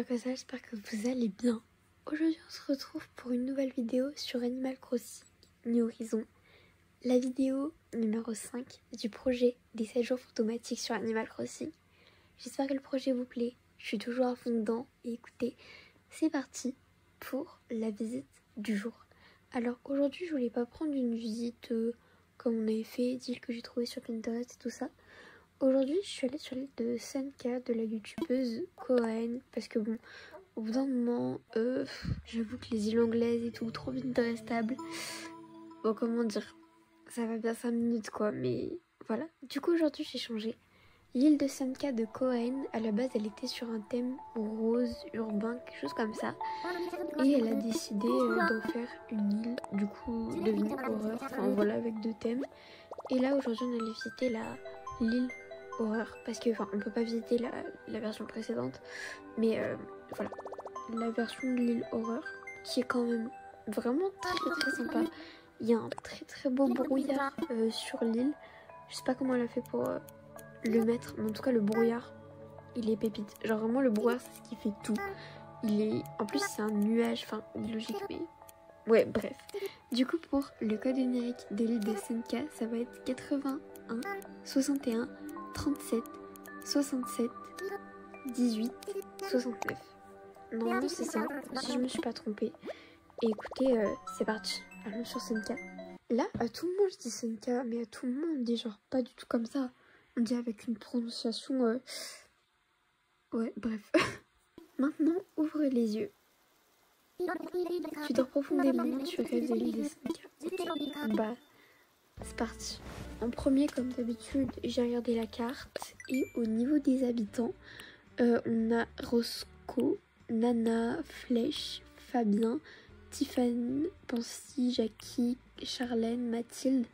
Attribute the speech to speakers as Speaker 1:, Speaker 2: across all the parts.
Speaker 1: j'espère que ça va, j'espère que vous allez bien. Aujourd'hui on se retrouve pour une nouvelle vidéo sur Animal Crossing New Horizons. La vidéo numéro 5 du projet des 7 jours automatiques sur Animal Crossing. J'espère que le projet vous plaît, je suis toujours à fond dedans et écoutez, c'est parti pour la visite du jour. Alors aujourd'hui je voulais pas prendre une visite comme on avait fait, d'île que j'ai trouvé sur Pinterest et tout ça. Aujourd'hui, je suis allée sur l'île de Sanka de la youtubeuse Cohen parce que bon, au bout d'un moment, j'avoue que les îles anglaises et tout, trop Pinterestables. Bon, comment dire, ça va bien 5 minutes quoi, mais voilà. Du coup, aujourd'hui, j'ai changé. L'île de Sanka de Cohen, à la base, elle était sur un thème rose, urbain, quelque chose comme ça. Et elle a décidé d'en faire une île, du coup, devenue horreur, enfin voilà, avec 2 thèmes. Et là, aujourd'hui, on allait visiter l'île horreur parce que enfin on peut pas visiter la version précédente mais voilà la version de l'île horreur qui est quand même vraiment très sympa. Il y a un très beau brouillard sur l'île, je sais pas comment elle a fait pour le mettre, mais en tout cas le brouillard il est pépite, genre vraiment le brouillard c'est ce qui fait tout. Il est en plus c'est un nuage, enfin logique mais ouais bref. Du coup pour le code numérique de l'île de Sanka ça va être 81 61 37 67 18 69. Normalement c'est ça, si je me suis pas trompée. Et écoutez, c'est parti, allons sur Sanka. Là, à tout le monde je dis Sanka, mais à tout le monde on dit genre pas du tout comme ça. On dit avec une prononciation... Ouais, bref. Maintenant, ouvre les yeux. Tu dors profondément, tu rêves de l'île de Sanka. Bah, c'est parti. En premier, comme d'habitude, j'ai regardé la carte et au niveau des habitants, on a Roscoe, Nana, Flèche, Fabien, Tiffany, Pansy, Jackie, Charlène, Mathilde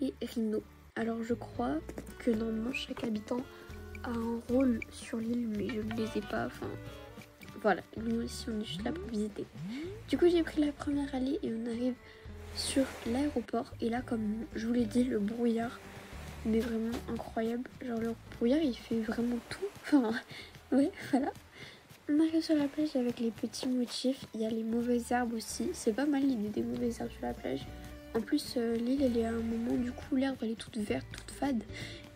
Speaker 1: et Rino. Alors je crois que normalement chaque habitant a un rôle sur l'île, mais je ne les ai pas, enfin voilà, nous aussi on est juste là pour visiter. Du coup j'ai pris la première allée et on arrive sur l'aéroport et là comme je vous l'ai dit le brouillard mais vraiment incroyable, genre le brouillard il fait vraiment tout, enfin ouais voilà. On arrive sur la plage avec les petits motifs, il y a les mauvaises herbes aussi, c'est pas mal l'idée des mauvaises herbes sur la plage. En plus l'île elle est à un moment du coup l'herbe elle est toute verte, toute fade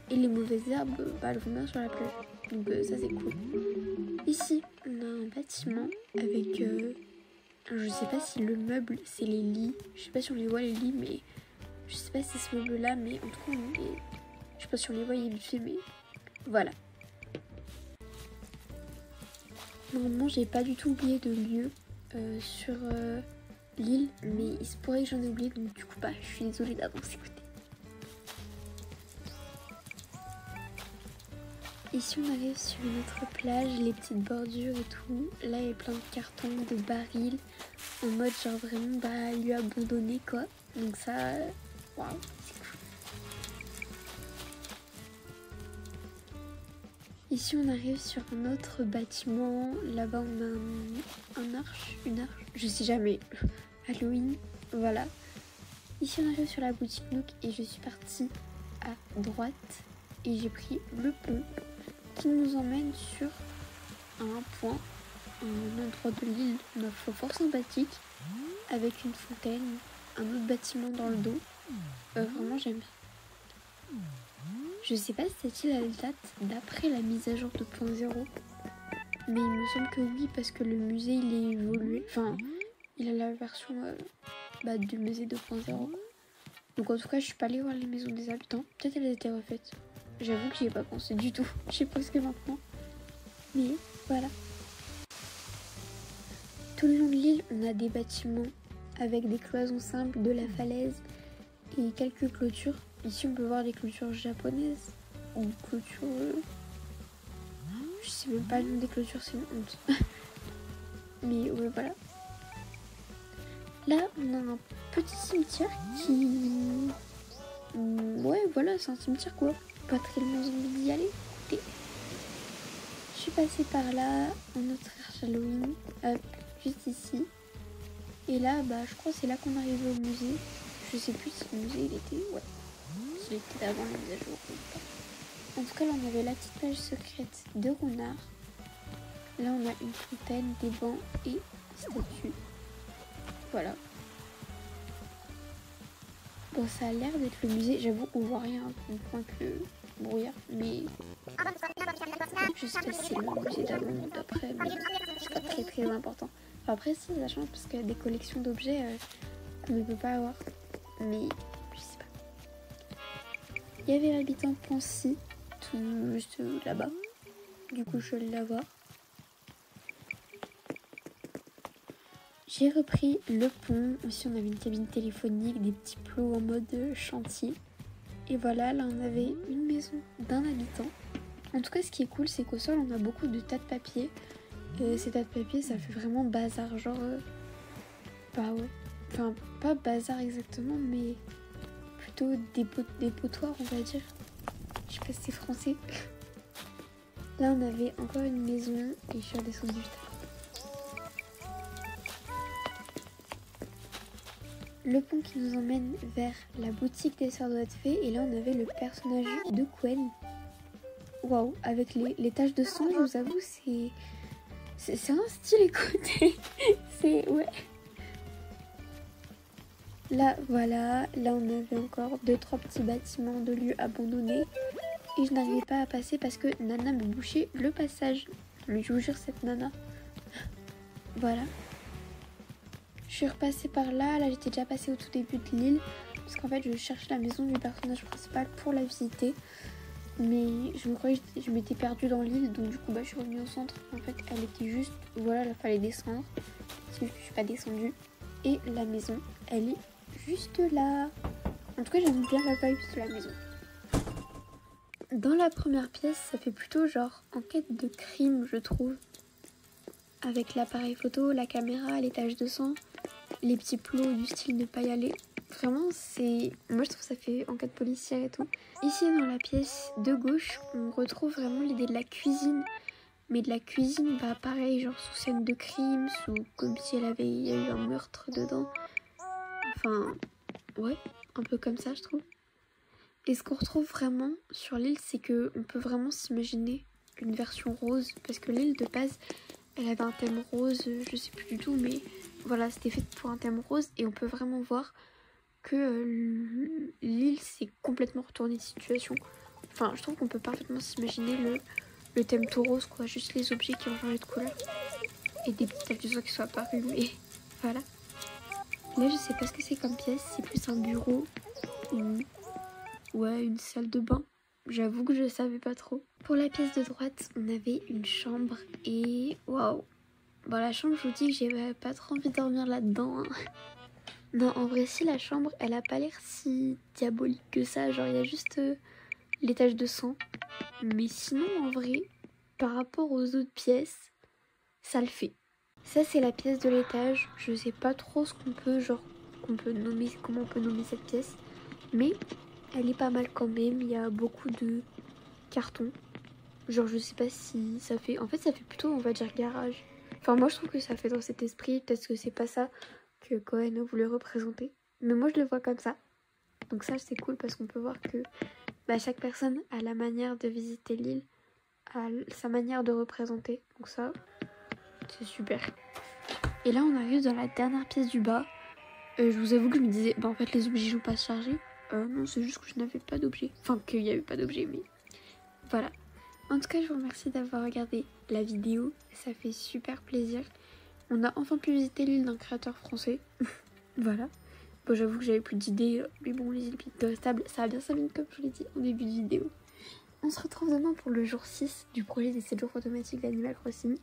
Speaker 1: et les mauvaises herbes bah, elles vont bien sur la plage, donc ça c'est cool. Ici on a un bâtiment avec je sais pas si le meuble c'est les lits, je sais pas si on les voit les lits mais je sais pas si c'est ce meuble là mais en tout cas je sais pas si on les voit vite fait mais voilà. Normalement j'ai pas du tout oublié de lieu sur l'île mais il se pourrait que j'en ai oublié donc du coup bah je suis désolée d'avance, écoutez. Ici on arrive sur une autre plage, les petites bordures et tout. Là il y a plein de cartons, de barils, en mode genre vraiment bah lieu abandonné quoi. Donc ça, waouh, c'est cool. Ici on arrive sur un autre bâtiment, là-bas on a une arche, je sais jamais, Halloween, voilà. Ici on arrive sur la boutique Nook et je suis partie à droite et j'ai pris le pont qui nous emmène sur un point, un endroit de l'île, ma foi fort sympathique, avec une fontaine, un autre bâtiment dans le dos. Vraiment j'aime bien. Je sais pas si cette île elle date d'après la mise à jour 2.0, mais il me semble que oui parce que le musée il est évolué, enfin il a la version du musée 2.0. Donc en tout cas je suis pas allée voir les maisons des habitants, peut-être elles étaient refaites. J'avoue que j'y ai pas pensé du tout, je sais pas ce que maintenant. Mais voilà. Tout le long de l'île, on a des bâtiments avec des cloisons simples, de la falaise et quelques clôtures. Ici, on peut voir des clôtures japonaises ou clôtures... Je sais même pas le nom des clôtures, c'est une honte. Mais ouais, voilà. Là, on a un petit cimetière qui... Ouais, voilà, c'est un cimetière quoi. Pas très loin envie d'y aller. Écoutez. Je suis passée par là, en autre arche Halloween, hop, juste ici. Et là, bah, je crois que c'est là qu'on arrive au musée. Je sais plus si le musée, il était... Ouais, il était avant la mise à jour ou pas. En tout cas, là, on avait la petite plage secrète de Renard. Là on a une fontaine, des bancs et des statues. Voilà. Bon, ça a l'air d'être le musée. J'avoue qu'on voit rien, on voit que le brouillard, mais je sais pas si c'est le musée d'avant ou d'après, mais c'est pas très important. Enfin, après si, ça change parce qu'il y a des collections d'objets qu'on ne peut pas avoir, mais je sais pas. Il y avait l'habitant Pancy, tout juste là-bas. Du coup, je suis allée la voir. J'ai repris le pont. Aussi, on avait une cabine téléphonique, des petits plots en mode chantier. Et voilà, là, on avait une maison d'un habitant. En tout cas, ce qui est cool, c'est qu'au sol, on a beaucoup de tas de papier. Et ces tas de papier, ça fait vraiment bazar. Genre, bah ouais. Enfin, pas bazar exactement, mais plutôt dépotoir, on va dire. Je sais pas si c'est français. Là, on avait encore une maison et je suis redescendue juste après. Le pont qui nous emmène vers la boutique des Sœurs Doigts de Fée. Et là, on avait le personnage de Gwen. Waouh, avec les taches de sang, je vous avoue, c'est un style, écoutez. C'est, ouais. Là, voilà. Là, on avait encore 2-3 petits bâtiments de lieux abandonnés. Et je n'arrivais pas à passer parce que Nana me bouchait le passage. Mais je vous jure, cette Nana. Voilà. Je suis repassée par là. Là, j'étais déjà passée au tout début de l'île. Parce qu'en fait, je cherche la maison du personnage principal pour la visiter. Mais je me croyais que je m'étais perdue dans l'île. Donc du coup, je suis revenue au centre. En fait, elle était juste... Voilà, il fallait descendre. Parce que je suis pas descendue. Et la maison, elle est juste là. En tout cas, j'aime bien la vibe de la maison. Dans la première pièce, ça fait plutôt genre enquête de crime, je trouve. Avec l'appareil photo, la caméra, les taches de sang, les petits plots du style ne pas y aller. Vraiment, c'est... Moi, je trouve que ça fait enquête policière et tout. Ici, dans la pièce de gauche, on retrouve vraiment l'idée de la cuisine. Mais de la cuisine, pareil, genre sous scène de crime, sous comme si il y a eu un meurtre dedans. Enfin, ouais, un peu comme ça, je trouve. Et ce qu'on retrouve vraiment sur l'île, c'est qu'on peut vraiment s'imaginer une version rose. Parce que l'île, de base, elle avait un thème rose, je sais plus du tout, mais voilà, c'était fait pour un thème rose. Et on peut vraiment voir que l'île s'est complètement retournée de situation. Enfin, je trouve qu'on peut parfaitement s'imaginer le thème tout rose, quoi. Juste les objets qui ont changé de couleur. Et des petites taches de sang qui sont apparues, mais voilà. Là, je sais pas ce que c'est comme pièce. C'est plus un bureau ou... Ouais, une salle de bain. J'avoue que je savais pas trop. Pour la pièce de droite, on avait une chambre et... Waouh. Bon, la chambre, je vous dis que j'ai pas trop envie de dormir là-dedans. Hein. Non, en vrai, si la chambre, elle a pas l'air si diabolique que ça. Genre, il y a juste les taches de sang. Mais sinon, en vrai, par rapport aux autres pièces, ça le fait. Ça, c'est la pièce de l'étage. Je sais pas trop ce qu'on peut, genre, comment on peut nommer cette pièce. Mais elle est pas mal quand même. Il y a beaucoup de cartons. Genre, je sais pas si ça fait... En fait, ça fait plutôt, on va dire, garage. Enfin, moi, je trouve que ça fait dans cet esprit. Peut-être que c'est pas ça que Cohen voulait représenter. Mais moi, je le vois comme ça. Donc ça, c'est cool parce qu'on peut voir que chaque personne a la manière de visiter l'île, a sa manière de représenter. Donc ça, c'est super. Et là, on arrive dans la dernière pièce du bas. Je vous avoue que je me disais, en fait, les objets sont pas chargés. Non, c'est juste que je n'avais pas d'objet. Enfin, qu'il n'y avait pas d'objet, mais voilà. En tout cas, je vous remercie d'avoir regardé la vidéo. Ça fait super plaisir. On a enfin pu visiter l'île d'un créateur français. Voilà. Bon, j'avoue que j'avais plus d'idées, mais bon, les îles Pinterestables, ça a bien servi comme je vous l'ai dit au début de vidéo. On se retrouve demain pour le jour 6 du projet des 7 jours automatiques d'Animal Crossing.